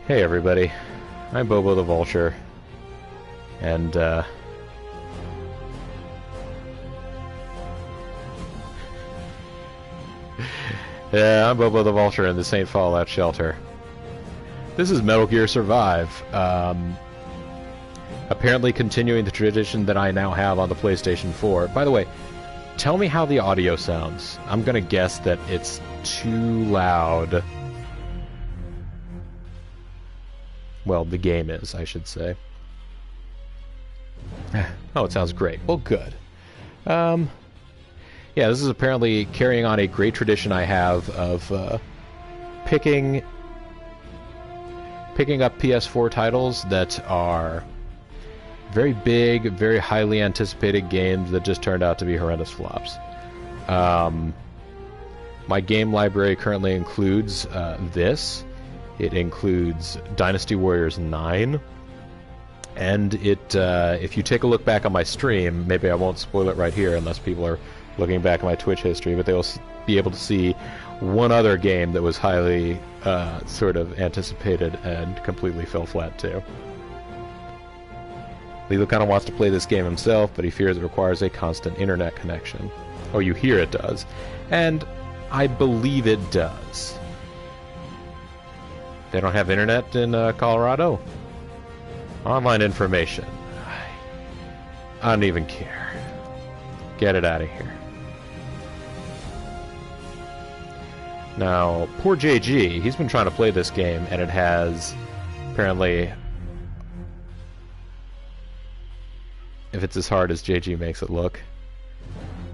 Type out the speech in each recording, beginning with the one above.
Hey everybody, I'm BoboTheVulture, and yeah, I'm BoboTheVulture in this ain't Fallout Shelter. This is Metal Gear Survive, apparently continuing the tradition that I now have on the PlayStation 4. By the way, tell me how the audio sounds. I'm gonna guess that it's too loud. Well, the game is, I should say. Oh, it sounds great. Well, good. Yeah, this is apparently carrying on a great tradition I have of picking up PS4 titles that are very big, very highly anticipated games that just turned out to be horrendous flops. My game library currently includes this. It includes Dynasty Warriors 9, and if you take a look back on my stream, maybe I won't spoil it right here unless people are looking back at my Twitch history, but they'll be able to see one other game that was highly sort of anticipated and completely fell flat too. Lilo kind of wants to play this game himself, but he fears it requires a constant internet connection. Oh, you hear it does. And I believe it does. They don't have internet in Colorado? Online information. I don't even care. Get it out of here. Now, poor JG, he's been trying to play this game, and it has, apparently, if it's as hard as JG makes it look.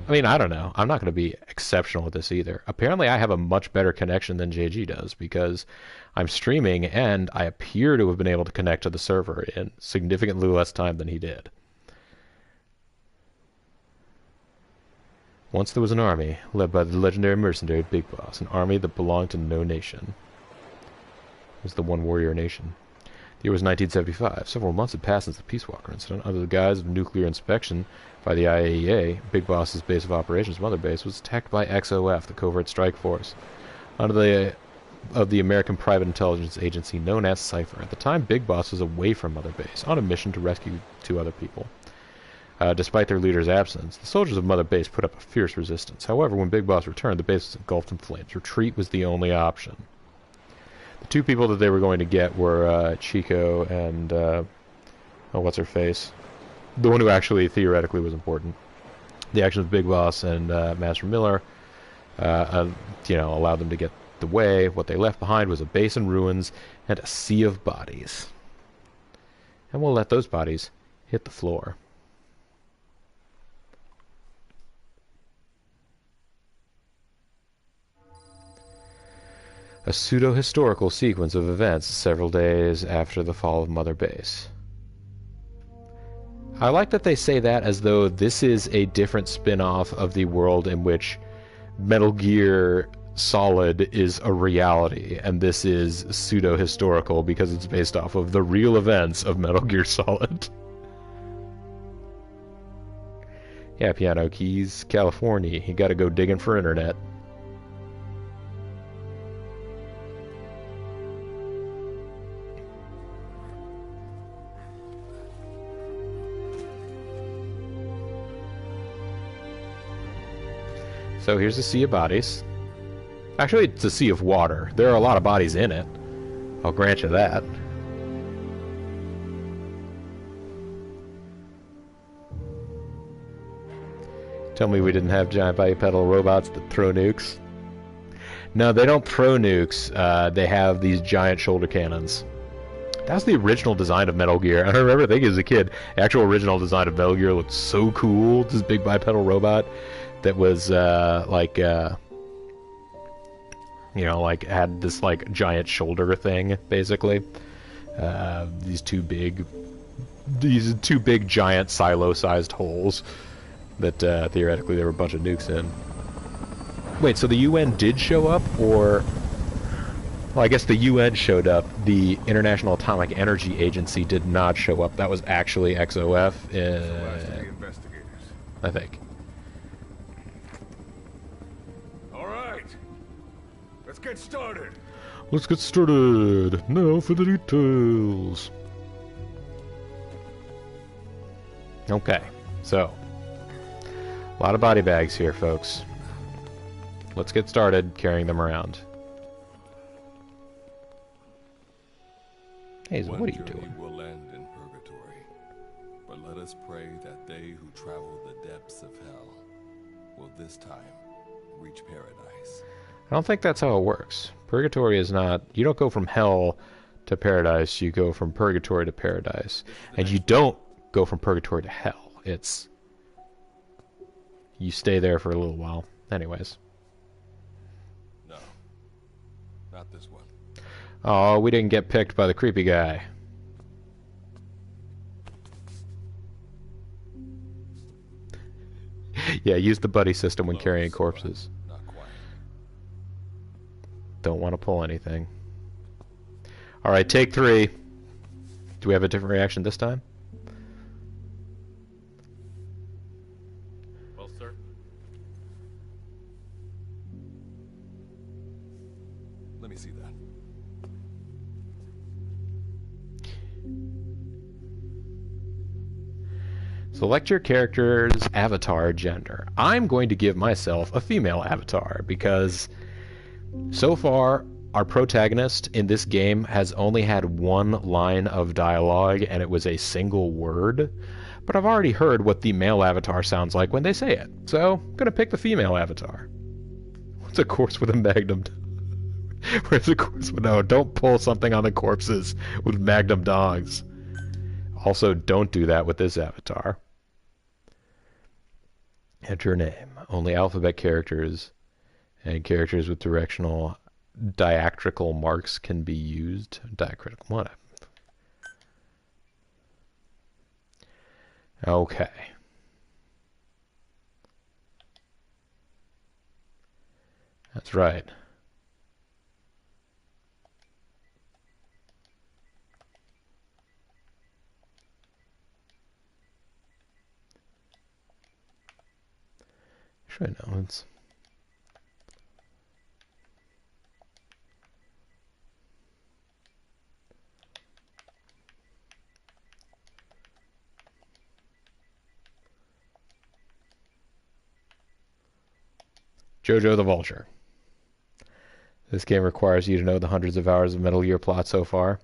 I mean, I don't know. I'm not going to be exceptional at this either. Apparently, I have a much better connection than JG does, because I'm streaming, and I appear to have been able to connect to the server in significantly less time than he did. Once there was an army, led by the legendary mercenary Big Boss, an army that belonged to no nation. It was the One Warrior Nation. The year was 1975. Several months had passed since the Peace Walker incident. Under the guise of nuclear inspection by the IAEA, Big Boss's base of operations, Mother Base, was attacked by XOF, the Covert Strike Force, under the American private intelligence agency known as Cypher. At the time, Big Boss was away from Mother Base, on a mission to rescue two other people. Despite their leader's absence, the soldiers of Mother Base put up a fierce resistance. However, when Big Boss returned, the base was engulfed in flames. Retreat was the only option. The two people that they were going to get were Chico and oh, what's her face? The one who actually theoretically was important. The actions of Big Boss and Master Miller, allowed them to get the way. What they left behind was a base in ruins and a sea of bodies. And we'll let those bodies hit the floor. A pseudo-historical sequence of events several days after the fall of Mother Base. I like that they say that as though this is a different spin-off of the world in which Metal Gear Solid is a reality, and this is pseudo-historical because it's based off of the real events of Metal Gear Solid. Yeah, Piano Keys, California. You gotta go digging for internet. So here's a sea of bodies. Actually, it's a sea of water. There are a lot of bodies in it. I'll grant you that. Tell me we didn't have giant bipedal robots that throw nukes. No, they don't throw nukes. They have these giant shoulder cannons. That's the original design of Metal Gear. I remember thinking as a kid, the actual original design of Metal Gear looked so cool. This big bipedal robot that was had this giant shoulder thing, basically. These two big giant silo-sized holes that theoretically there were a bunch of nukes in. Wait, so the UN did show up, or? Well, I guess the UN showed up. The International Atomic Energy Agency did not show up. That was actually XOF. I think. All right, let's get started. Let's get started. Now for the details. Okay, so a lot of body bags here, folks. Let's get started carrying them around. Hazel, what are you doing? Will end in purgatory, but let us pray that they who travel the depths of hell will this time reach paradise. I don't think that's how it works. Purgatory is not... You don't go from hell to paradise, you go from purgatory to paradise. And you don't go from purgatory to hell. It's... You stay there for a little while. Anyways. No. Not this one. Oh, we didn't get picked by the creepy guy. Yeah, use the buddy system when carrying corpses. Not quite. Don't want to pull anything. Alright, take 3. Do we have a different reaction this time? Well, sir. Let me see that. Select your character's avatar gender. I'm going to give myself a female avatar because so far our protagonist in this game has only had one line of dialogue and it was a single word, but I've already heard what the male avatar sounds like when they say it, so I'm gonna pick the female avatar. What's a corpse with a magnum? Where's a corpse with... No, don't pull something on the corpses with magnum dogs. Also, don't do that with this avatar. Enter name. Only alphabet characters and characters with directional diacritical marks can be used. Diacritical, what? Okay. That's right. Sure, no, it's... Jojo the Vulture. This game requires you to know the hundreds of hours of Metal Gear plot so far.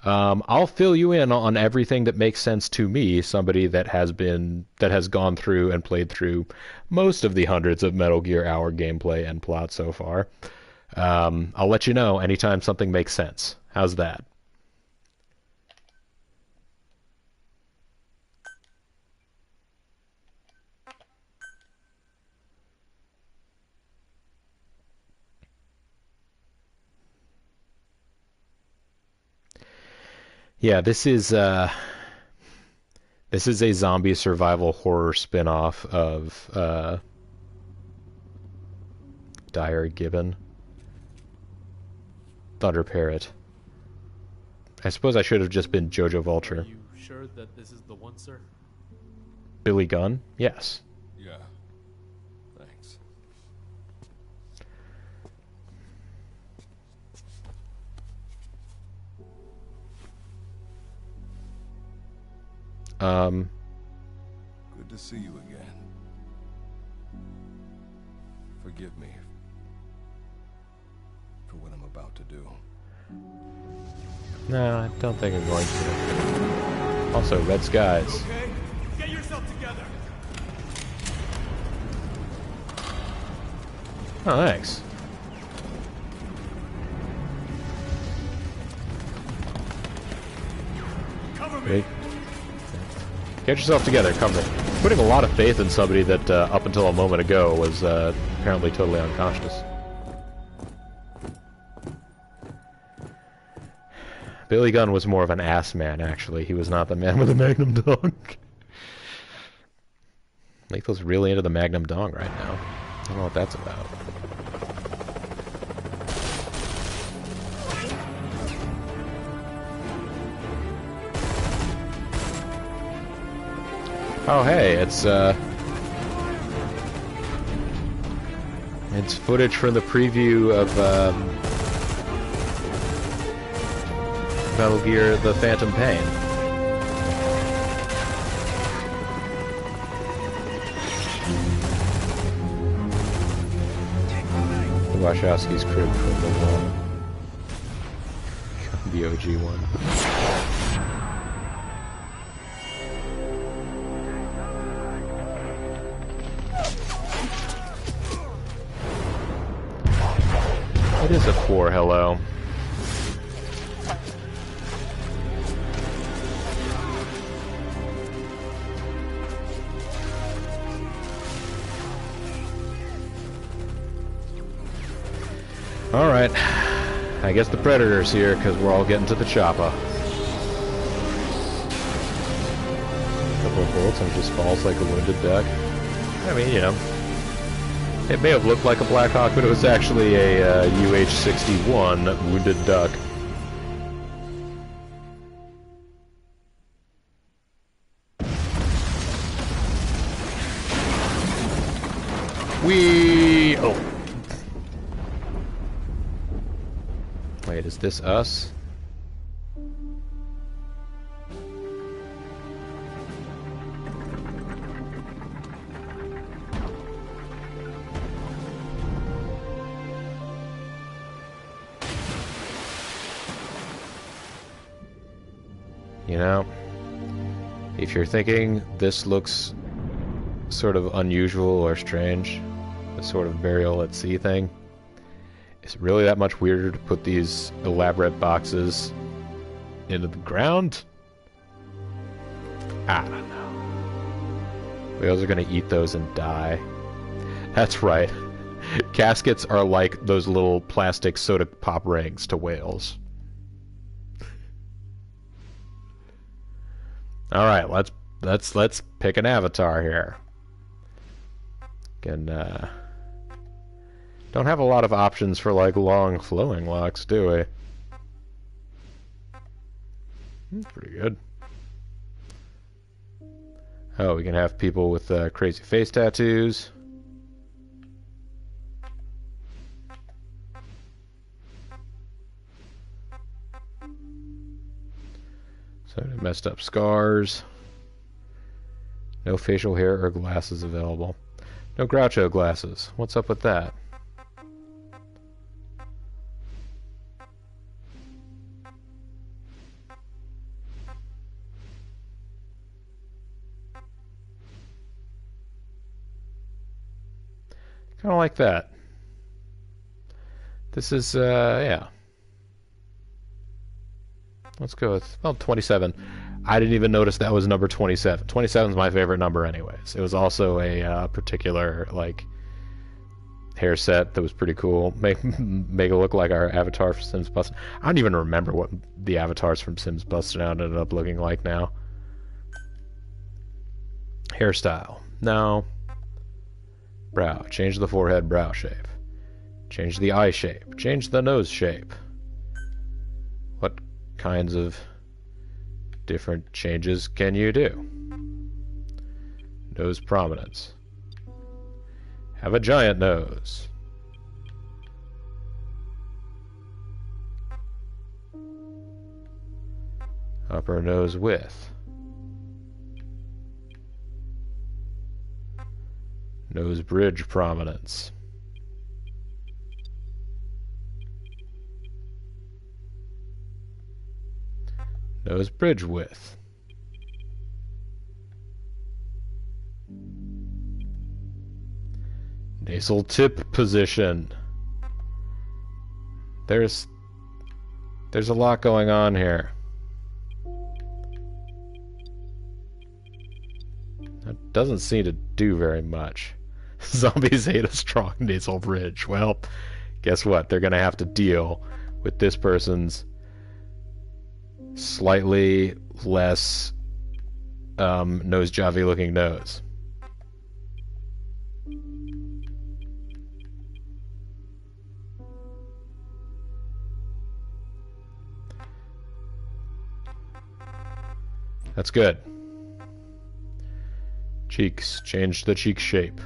I'll fill you in on everything that makes sense to me, somebody that has gone through and played through most of the hundreds of Metal Gear hour gameplay and plot so far. I'll let you know anytime something makes sense. How's that? Yeah, this is a zombie survival horror spin-off of Dire Gibbon. Thunder Parrot. I suppose I should have just been Jojo Vulture. Are you sure that this is the one, sir? Billy Gunn? Yes. Yeah. Thanks. Good to see you again. Forgive me for what I'm about to do. No, I don't think I'm going to. Also, red skies. Okay, get yourself together. Oh, thanks. Cover me. Wait. Get yourself together, cover me. Putting a lot of faith in somebody that, up until a moment ago, was apparently totally unconscious. Billy Gunn was more of an ass man, actually. He was not the man with the Magnum Dong. Lathal's really into the Magnum Dong right now. I don't know what that's about. Oh hey, it's footage from the preview of Metal Gear The Phantom Pain. The Wachowski's crib from the OG one. It is a poor hello. Alright, I guess the Predator's here, because we're all getting to the chopper. A couple of bullets and it just falls like a wounded duck. I mean, you know, it may have looked like a Black Hawk, but it was actually a UH-61 wounded duck. Oh. Wait, is this us? You know, if you're thinking this looks sort of unusual or strange, the sort of burial at sea thing, is it really that much weirder to put these elaborate boxes into the ground? I don't know. Whales are gonna eat those and die. That's right. Caskets are like those little plastic soda pop rings to whales. Alright, let's pick an avatar here. Can don't have a lot of options for like long flowing locks, do we? Pretty good. Oh, we can have people with crazy face tattoos. So messed up scars. No facial hair or glasses available. No Groucho glasses. What's up with that? Kind of like that. This is, yeah. Let's go with, well, 27. I didn't even notice that was number 27. 27 is my favorite number anyways. It was also a particular, like, hair set that was pretty cool. Make it look like our avatar for Sims Busted. I don't even remember what the avatars from Sims Busted Out ended up looking like now. Hairstyle. No. Brow. Change the forehead brow shape. Change the eye shape. Change the nose shape. What kinds of different changes can you do? Nose prominence. Have a giant nose. Upper nose width. Nose bridge prominence. Nose bridge width. Nasal tip position. There's a lot going on here. That doesn't seem to do very much. Zombies hate a strong nasal bridge. Well, guess what? They're gonna have to deal with this person's slightly less nose jobby looking nose. That's good. Cheeks. Change the cheek shape.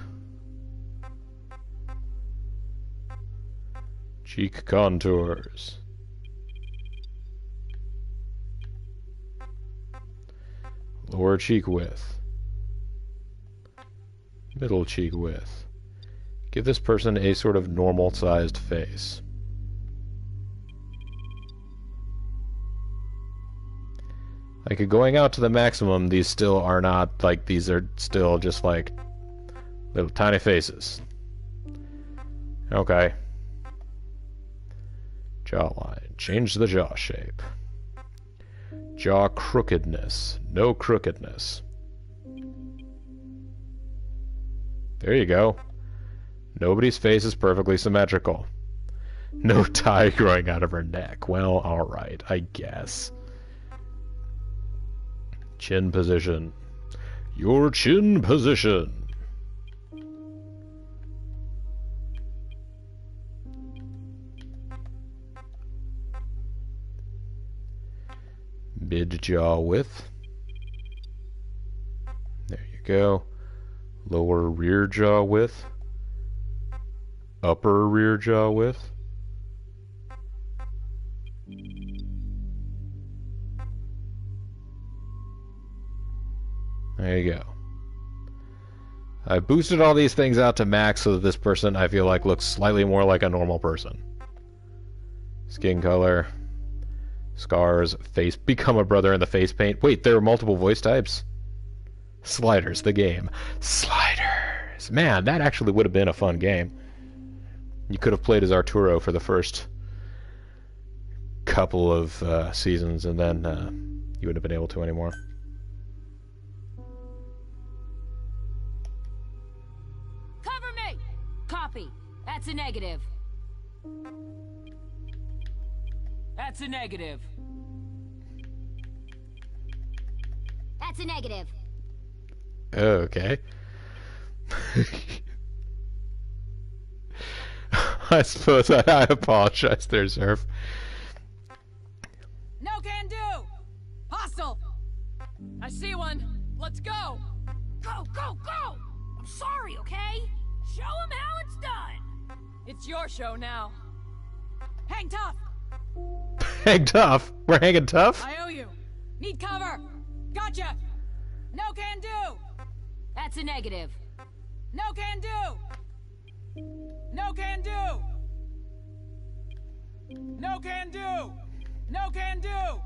Cheek contours. Lower cheek width. Middle cheek width. Give this person a sort of normal-sized face. Like, going out to the maximum, these still are not, like, these are still just, like, little tiny faces. Okay. Jawline. Change the jaw shape. Jaw crookedness. No crookedness. There you go. Nobody's face is perfectly symmetrical. No tie growing out of her neck. Well, alright, I guess. Chin position. Your chin position. Mid-jaw width. There you go. Lower rear jaw width. Upper rear jaw width. There you go. I boosted all these things out to max so that this person, I feel like, looks slightly more like a normal person. Skin color. Scars. Face. Become a brother in the face paint. Wait, there are multiple voice types? Sliders, the game. Sliders. Man, that actually would have been a fun game. You could have played as Arturo for the first couple of seasons, and then you wouldn't have been able to anymore. Cover me! Copy. That's a negative. That's a negative. That's a negative. Okay. I suppose I apologize there, Surf. No can do! Hostile! I see one. Let's go! Go, go, go! I'm sorry, okay? Show him how it's done! It's your show now. Hang tough! Hang tough? We're hanging tough? I owe you. Need cover! Gotcha! No can do! That's a negative. No can do! No can do! No can do! No can do!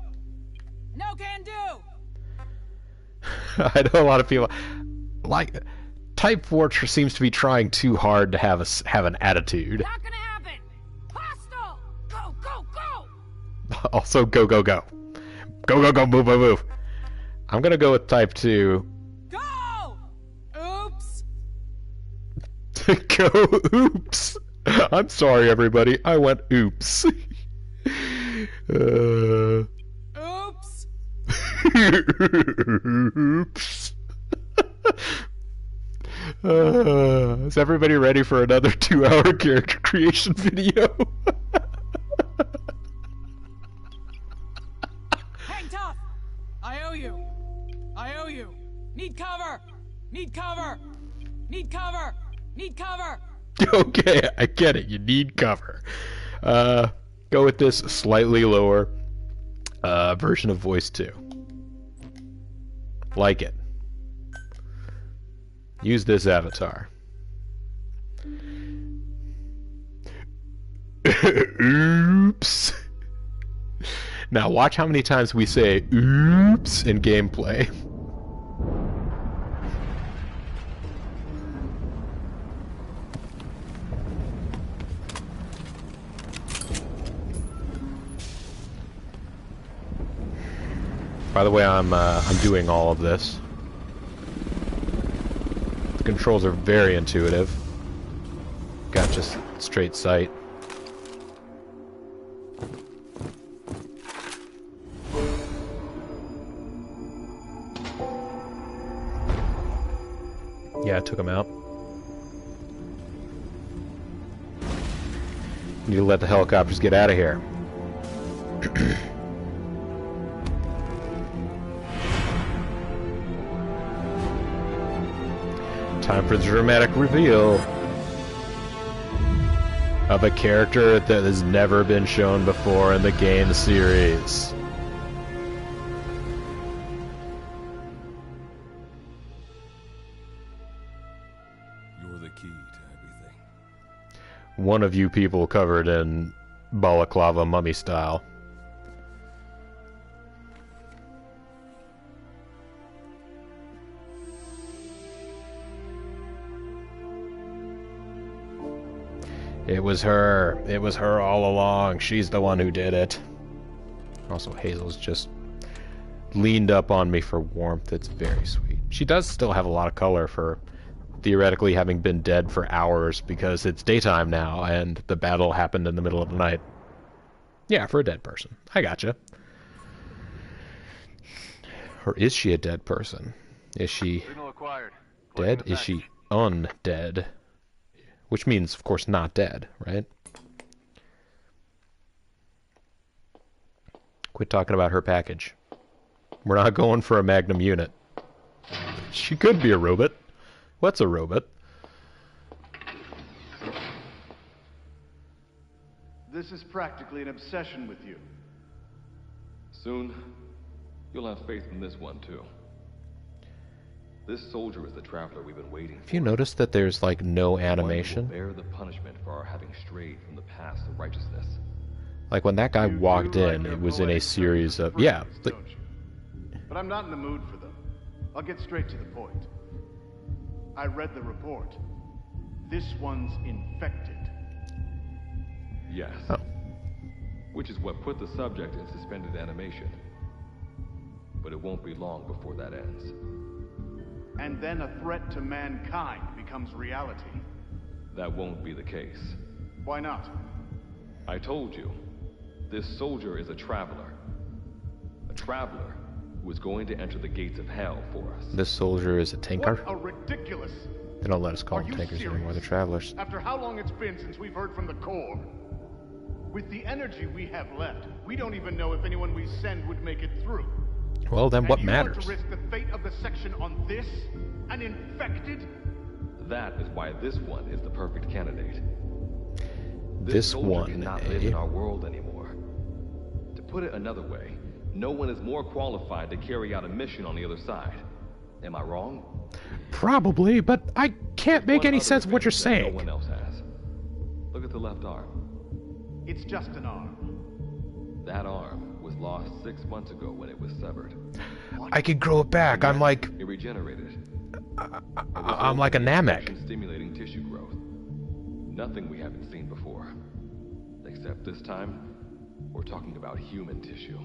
No can do! I know a lot of people like Type Vulture seems to be trying too hard to have an attitude. Not gonna happen! Hostile! Go, go, go! Also, go, go, go. Go, go, go, move, move, move. I'm gonna go with Type 2. Go! Oops! Go, oops. I'm sorry, everybody. I went oops. Oops! Oops. Is everybody ready for another 2-hour character creation video? Hang tough! I owe you! I owe you! Need cover! Need cover! Need cover! Need cover! Okay, I get it. You need cover. Go with this slightly lower version of voice 2. Like it. Use this avatar. Oops. Now watch how many times we say oops in gameplay. By the way, I'm doing all of this. The controls are very intuitive. Got just straight sight. Yeah, I took him out. Need to let the helicopters get out of here. Time for the dramatic reveal of a character that has never been shown before in the game series. one of you people covered in balaclava mummy style. It was her. It was her all along. She's the one who did it. Also, Hazel's just leaned up on me for warmth. It's very sweet. She does still have a lot of color for theoretically having been dead for hours because it's daytime now and the battle happened in the middle of the night. Yeah, for a dead person. I gotcha. Or is she a dead person? Is she dead? Is she undead? Which means, of course, not dead, right? Quit talking about her package. We're not going for a Magnum unit. She could be a robot. What's a robot? This is practically an obsession with you. Soon, you'll have faith in this one, too. This soldier is the traveler we've been waiting for. Have you noticed that there's, like, no animation? Bear the punishment for our having strayed from the path of righteousness. Like, when that guy walked in, it was in a series of... Yeah. But I'm not in the mood for them. I'll get straight to the point. I read the report. This one's infected. Yes. Oh. Which is what put the subject in suspended animation. But it won't be long before that ends. And then a threat to mankind becomes reality. That won't be the case. Why not? I told you, this soldier is a traveler. A traveler who is going to enter the gates of hell for us. This soldier is a tinker? What a ridiculous... They don't let us call Are them you tinkers serious? anymore, they're travelers. After how long it's been since we've heard from the Corps? With the energy we have left, we don't even know if anyone we send would make it through. Well, then what and you matters? want to risk the fate of the section on this? An infected? That is why this one is the perfect candidate. This soldier one, cannot live in our world anymore. To put it another way, no one is more qualified to carry out a mission on the other side. Am I wrong? Probably, but I can't make One any other sense of what you're advantage that saying. No one else has. Look at the left arm. It's just an arm. That arm was lost 6 months ago when it was severed. I could grow it back. I'm like... It regenerated. I'm like a Namek. Stimulating tissue growth. Nothing we haven't seen before. Except this time, we're talking about human tissue.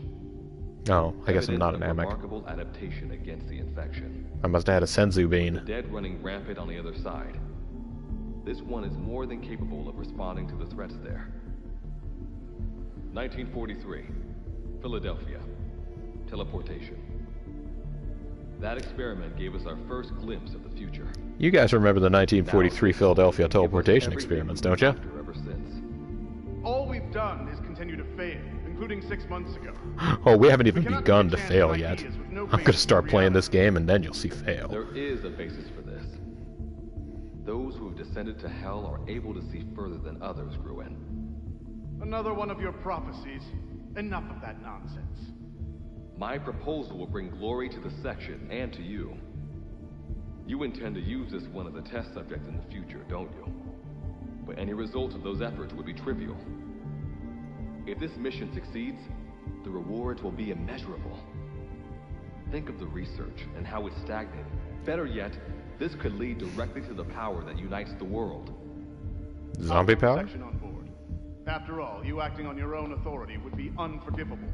Oh, I guess I'm not an Evidence of Namek. remarkable adaptation against the infection. I must have had a Senzu The bean. dead running rampant on the other side. This one is more than capable of responding to the threats there. 1943, Philadelphia. Teleportation. That experiment gave us our first glimpse of the future. You guys remember the 1943 Philadelphia Give us teleportation everything experiments, we've don't you? been after ever since. All we've done is continue to fail, including 6 months ago. Oh, we haven't even We cannot begun take to a chance fail on yet. ideas with no I'm basis gonna start in playing reality. this game and then you'll see fail. There is a basis for this. Those who have descended to hell are able to see further than others, Gruen. Another one of your prophecies. Enough of that nonsense. My proposal will bring glory to the section and to you. You intend to use this one as a test subject in the future, don't you? But any result of those efforts would be trivial. If this mission succeeds, the rewards will be immeasurable. Think of the research and how it's stagnated. Better yet, this could lead directly to the power that unites the world. Zombie I'll put the power? section on board. After all, you acting on your own authority would be unforgivable.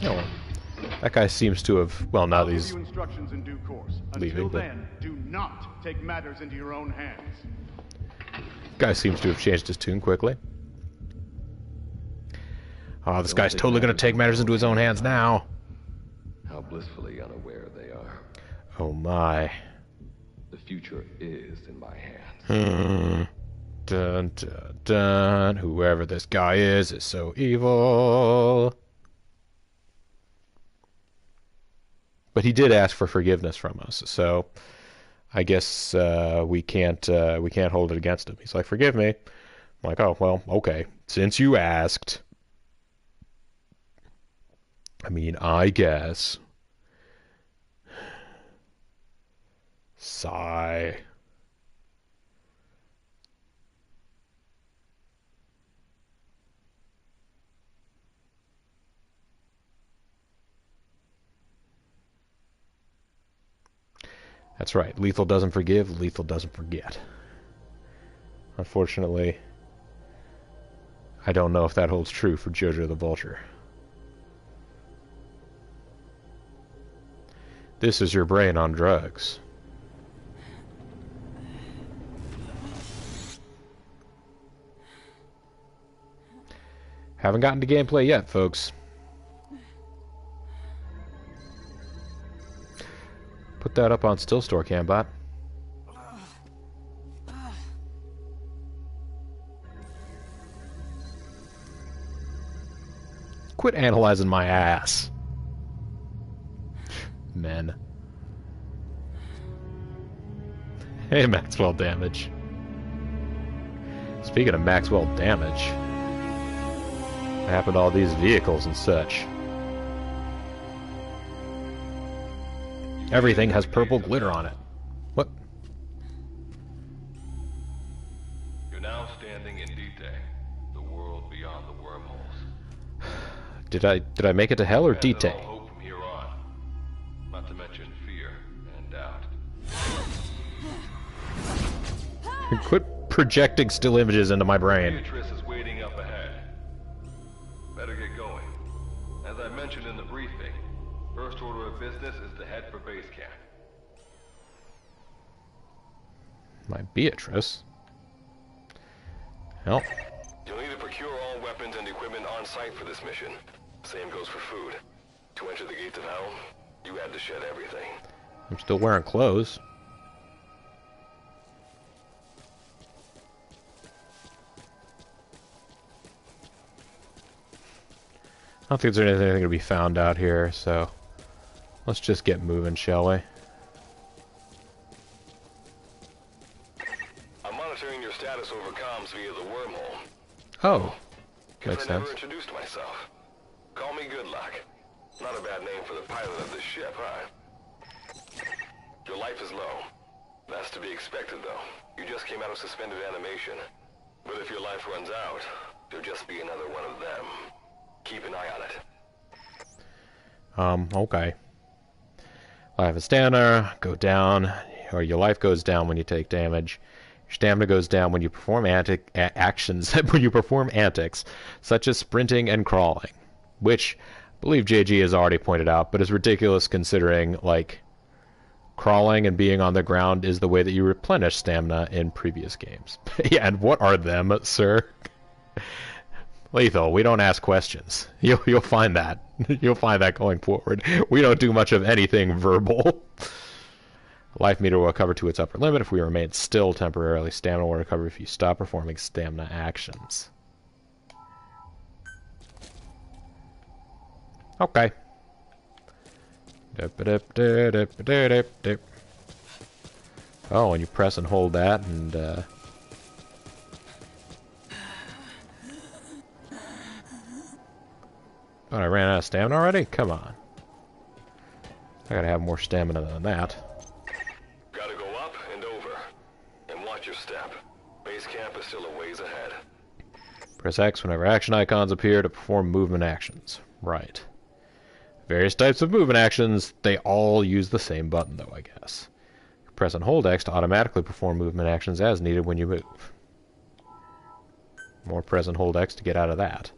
No. That guy seems to have... Well, now I'll that give he's you instructions in due course. leaving, Until but- then, do not take matters into your own hands. guy seems to have changed his tune quickly. Oh, this guy's totally gonna take matters into his own hands now. How blissfully unaware they are. Oh my. The future is in my hands. Dun dun dun. Whoever this guy is so evil. But he did ask for forgiveness from us, so I guess we can't hold it against him. He's like, "Forgive me." I'm like, "Oh well, okay. Since you asked, I mean, I guess." Sigh. That's right. Lethal doesn't forgive, lethal doesn't forget. Unfortunately, I don't know if that holds true for Jojo the Vulture. This is your brain on drugs. Haven't gotten to gameplay yet, folks. Put that up on Still Store, Cambot. Quit analyzing my ass. Men. Hey, Maxwell damage. Speaking of Maxwell damage, what happened to all these vehicles and such? Everything has purple glitter on it. What? You're now standing in Dite, the world beyond the wormholes. Did I make it to hell or Dite? No hope from here on. Not to mention fear and doubt. Quit projecting still images into my brain. Beatrice is waiting up ahead. Better get going. As I mentioned in the briefing, first order of business is to head for base camp. My Beatrice. Well, You'll need to procure all weapons and equipment on site for this mission. Same goes for food. To enter the gates of hell, you had to shed everything. I'm still wearing clothes. I don't think there's anything to be found out here, so let's just get moving, shall we? I'm monitoring your status over comms via the wormhole. Oh, Guess makes I never sense. introduced myself. Call me Good Luck. Not a bad name for the pilot of this ship, huh? Your life is low. That's to be expected, though. You just came out of suspended animation. But if your life runs out, you'll just be another one of them. Keep an eye on it. Okay. Life and stamina go down, or your life goes down when you take damage. Your stamina goes down when you perform actions, when you perform antics, such as sprinting and crawling, which I believe JG has already pointed out, but is ridiculous considering, like, crawling and being on the ground is the way that you replenish stamina in previous games. Yeah, and what are them, sir? Lethal, we don't ask questions. You'll find that. You'll find that going forward. We don't do much of anything verbal. Life meter will recover to its upper limit if we remain still temporarily. Stamina will recover if you stop performing stamina actions. Okay. Oh, and you press and hold that, and oh, I ran out of stamina already? Come on. I gotta have more stamina than that. Gotta go up and over. And watch your step. Base camp is still a ways ahead. Press X whenever action icons appear to perform movement actions. Right. Various types of movement actions, they all use the same button though, I guess. Press and hold X to automatically perform movement actions as needed when you move. More press and hold X to get out of that.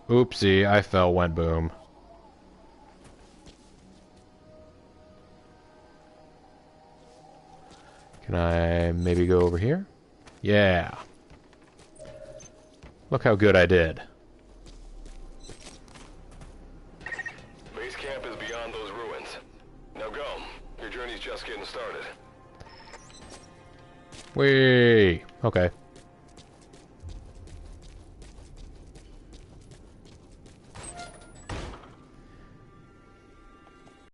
Oopsie, I fell, went boom. Can I maybe go over here? Yeah. Look how good I did. Base camp is beyond those ruins. Now go. Your journey's just getting started. Whee! Okay.